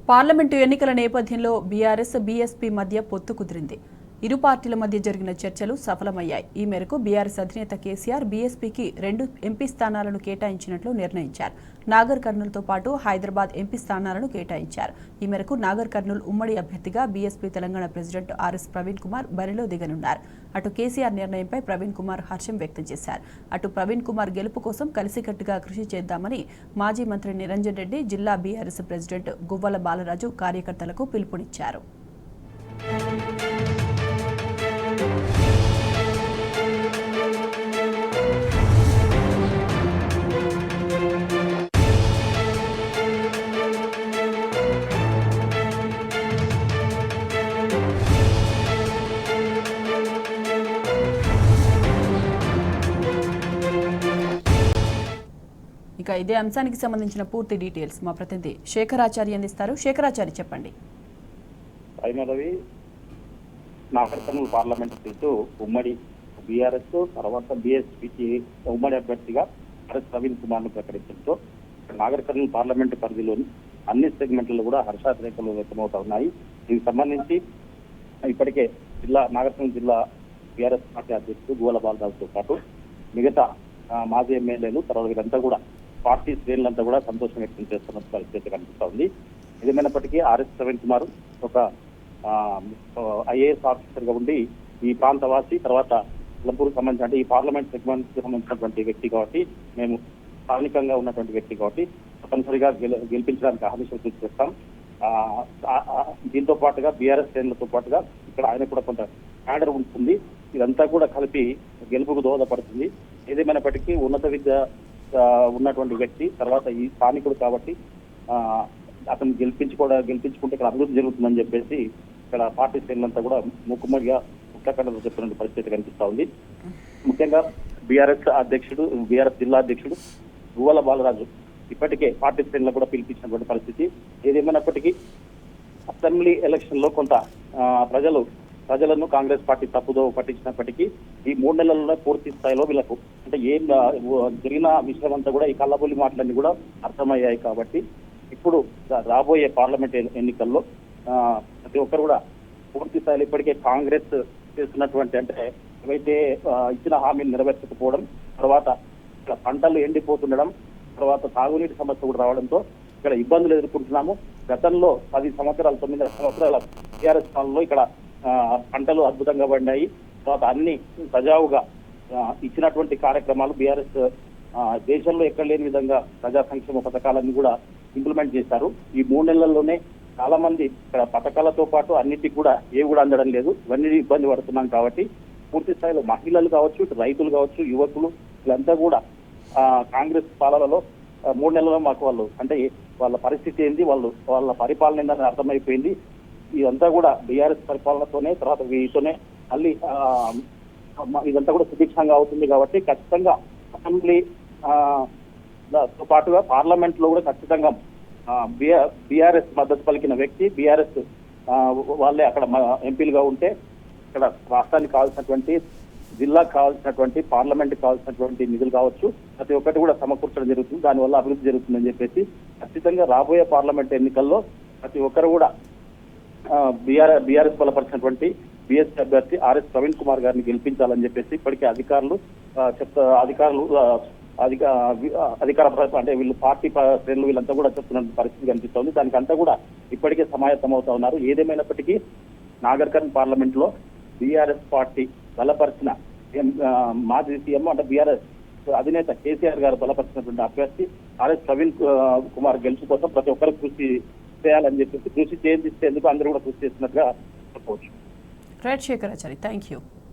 Parliament ఎన్నికల నేపథ్యంలో BRS BSP మధ్య పొత్తు కుదిరింది. ఇరు పార్టీల మధ్య జరిగిన చర్చలు సఫలమయ్యాయి. ఈ మేరకు బీఆర్ఎస్ అధినేత కేసీఆర్ బీఎస్పీకి 2 ఎంపీ స్థానాలను కేటాయించినట్లు నిర్ణయించారు. నాగర్ కర్నూలుతో పాటు హైదరాబాద్ ఎంపీ స్థానాలను కేటాయించారు. ఈ మేరకు నాగర్ కర్నూలు ఉమ్మడి అభ్యర్థిగా BSP Telangana president RS Praveen Kumar బరిలో దిగనున్నారు. అటు కేసీఆర్ నిర్ణయంపై ప్రవీణ్ కుమార్ హర్షం వ్యక్తం చేశారు. అటు ప్రవీణ్ కుమార్ గెలుపు కోసం కలిసికట్టుగా కృషి చేద్దామని మాజీ మంత్రి నిరంజన్ రెడ్డి, జిల్లా బీఆర్ఎస్ ప్రెసిడెంట్ గువ్వల బాలరాజు కార్యకర్తలకు పిలుపునిచ్చారు. ఇక ఇదే అంశానికి సంబంధించిన పూర్తి డీటెయిల్స్ మా ప్రతినిధి శేఖరాచారి అందిస్తారు. శేఖరాచారి, చెప్పండి. నాగర్ కర్నూలు పార్లమెంట్ సీటు ఉమ్మడి బీఆర్ఎస్ తర్వాత బీఎస్పీకి ఉమ్మడి అభ్యర్థిగా ఆర్ఎస్ ప్రవీణ్ కుమార్ ను ప్రకటించడంతో నాగర్ కర్నూలు పార్లమెంటు పరిధిలోని అన్ని సెగ్మెంట్లలో కూడా హర్షాతిరేకలు వ్యక్తమవుతా ఉన్నాయి. దీనికి సంబంధించి ఇప్పటికే నాగర్ కర్నూలు జిల్లా బీఆర్ఎస్ పార్టీ అధ్యక్షుడు గువ్వల బాలరాజుతో పాటు మిగతా మాజీ ఎమ్మెల్యేలు తర్వాత వీరంతా కూడా పార్టీ శ్రేణులంతా కూడా సంతోషం వ్యక్తం చేస్తున్న పరిస్థితి కనిపిస్తా ఉంది. ఏదేమైనప్పటికీ ఆర్ఎస్ ప్రవీణ్ కుమార్ ఒక ఐఏఎస్ ఆఫీసర్ గా ఉండి ఈ ప్రాంతవాసి, తర్వాత లంపూర్ సంబంధించి అంటే ఈ పార్లమెంట్ సెగ్మెంట్ కి సంబంధించినటువంటి వ్యక్తి కాబట్టి, మేము స్థానికంగా ఉన్నటువంటి వ్యక్తి కాబట్టి తప్పనిసరిగా గెలిపించడానికి ఆహ్వానించి చేస్తాం. దీంతో పాటుగా బీఆర్ఎస్ శ్రేణులతో పాటుగా ఇక్కడ ఆయన కూడా కొంత క్యాడర్ ఉంటుంది. ఇదంతా కూడా కలిపి గెలుపుకు దోహదపడుతుంది. ఏదేమైనప్పటికీ ఉన్నత విద్య ఉన్నటువంటి వ్యక్తి, తర్వాత ఈ స్థానికుడు కాబట్టి అతను గెలిపించుకుంటే ఇక్కడ అభివృద్ధి జరుగుతుందని చెప్పేసి ఇక్కడ పార్టీ శ్రేణులంతా కూడా ముక్కుమ్మడిగా ఉత్తరాఖండ్లో చెప్పినటువంటి పరిస్థితి కనిపిస్తా ఉంది. ముఖ్యంగా బీఆర్ఎస్ జిల్లా అధ్యక్షుడు గువ్వల బాలరాజు ఇప్పటికే పార్టీ శ్రేణులకు కూడా పిలిపించినటువంటి పరిస్థితి. ఏదేమైనప్పటికీ అసెంబ్లీ ఎలక్షన్ లో కొంత ప్రజలను కాంగ్రెస్ పార్టీ తప్పుదో పట్టించినప్పటికీ ఈ 3 నెలల్లో పూర్తి స్థాయిలో వీళ్ళకు అంటే ఏం జరిగిన విషయం అంతా కూడా ఈ కళ్ళబొల్లి మాటలన్నీ కూడా అర్థమయ్యాయి. కాబట్టి ఇప్పుడు రాబోయే పార్లమెంట్ ఎన్నికల్లో ప్రతి ఒక్కరు కూడా పూర్తి స్థాయిలో ఇప్పటికే కాంగ్రెస్ చేస్తున్నటువంటి అంటే ఏవైతే ఇచ్చిన హామీలు నెరవేర్చకపోవడం, తర్వాత ఇక్కడ పంటలు ఎండిపోతుండడం, తర్వాత తాగునీటి సమస్య కూడా రావడంతో ఇక్కడ ఇబ్బందులు ఎదుర్కొంటున్నాము. గతంలో 9 సంవత్సరాల టీఆర్ఎస్ పాలనలో ఇక్కడ పంటలు అద్భుతంగా పడినాయి. తర్వాత అన్ని సజావుగా ఇచ్చినటువంటి కార్యక్రమాలు బీఆర్ఎస్ దేశంలో ఎక్కడ లేని విధంగా ప్రజా సంక్షేమ పథకాలన్నీ కూడా ఇంప్లిమెంట్ చేశారు. ఈ 3 నెలల్లోనే చాలా మంది ఇక్కడ పథకాలతో పాటు అన్నిటికీ కూడా ఏవి కూడా అందడం లేదు. ఇవన్నీ ఇబ్బంది పడుతున్నాం కాబట్టి పూర్తి స్థాయిలో మహిళలు కావచ్చు, రైతులు కావచ్చు, యువకులు వీళ్ళంతా కూడా కాంగ్రెస్ పాలనలో 3 నెలల్లో మాకు వాళ్ళ పరిస్థితి ఏంది, వాళ్ళ పరిపాలన ఏందని అర్థమైపోయింది. ఇదంతా కూడా బీఆర్ఎస్ పరిపాలనతోనే తర్వాత వీటితోనే మళ్ళీ ఇదంతా కూడా సుభిక్షంగా అవుతుంది. కాబట్టి ఖచ్చితంగా అసెంబ్లీ తో పాటుగా పార్లమెంట్ లో కూడా ఖచ్చితంగా బీఆర్ఎస్ మద్దతు పలికిన వ్యక్తి, బీఆర్ఎస్ వాళ్ళే అక్కడ ఎంపీలుగా ఉంటే ఇక్కడ రాష్ట్రానికి కావాల్సినటువంటి, జిల్లాకు కావాల్సినటువంటి, పార్లమెంట్ కావాల్సినటువంటి నిధులు కావచ్చు ప్రతి ఒక్కటి కూడా సమకూర్చడం జరుగుతుంది. దానివల్ల అభివృద్ధి జరుగుతుందని చెప్పేసి ఖచ్చితంగా రాబోయే పార్లమెంట్ ఎన్నికల్లో ప్రతి ఒక్కరు కూడా బీఆర్ఎస్ బలపరిచినటువంటి బీఎస్పీ అభ్యర్థి ఆర్ఎస్ ప్రవీణ్ కుమార్ గారిని గెలిపించాలని చెప్పేసి ఇప్పటికే అధికార అంటే వీళ్ళు పార్టీ శ్రేణులు వీళ్ళంతా కూడా చెప్తున్న పరిస్థితి కనిపిస్తోంది. దానికంతా కూడా ఇప్పటికే సమాయత్తం అవుతా ఉన్నారు. ఏదేమైనప్పటికీ నాగర్ కర్నూలు పార్లమెంట్ లో బీఆర్ఎస్ పార్టీ బలపరిచిన మాజీ సీఎం అంటే బీఆర్ఎస్ అధినేత కేసీఆర్ గారు బలపరిచినటువంటి అభ్యర్థి ఆర్ఎస్ ప్రవీణ్ కుమార్ గెలుపు కోసం ప్రతి ఒక్కరు కృషి చేయాలని చెప్పేసి కృషి చేయించేందుకు అందరూ కూడా కృషి చేస్తున్నట్టుగా చెప్పవచ్చు. Right Shekharachari, thank you.